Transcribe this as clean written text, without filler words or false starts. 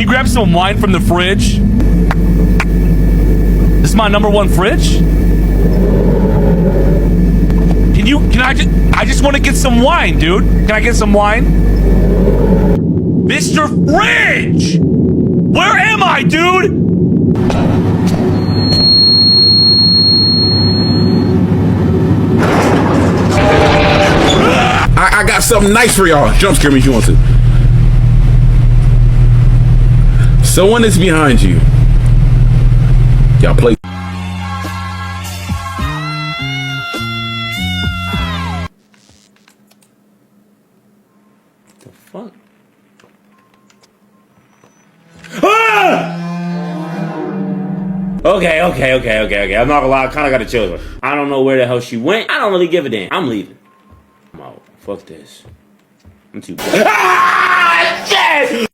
you grab some wine from the fridge? This is my #1 fridge. I just want to get some wine, dude. Can I get some wine? Mr. Fridge! Where am I, dude? I got something nice for y'all. Jump scare me if you want to. Someone is behind you. Y'all play. The fuck? Ah! Okay. I'm not gonna lie, I kinda gotta chill her. I don't know where the hell she went. I don't really give a damn. I'm leaving. I'm out. Fuck this. I'm too. Ah! Shit!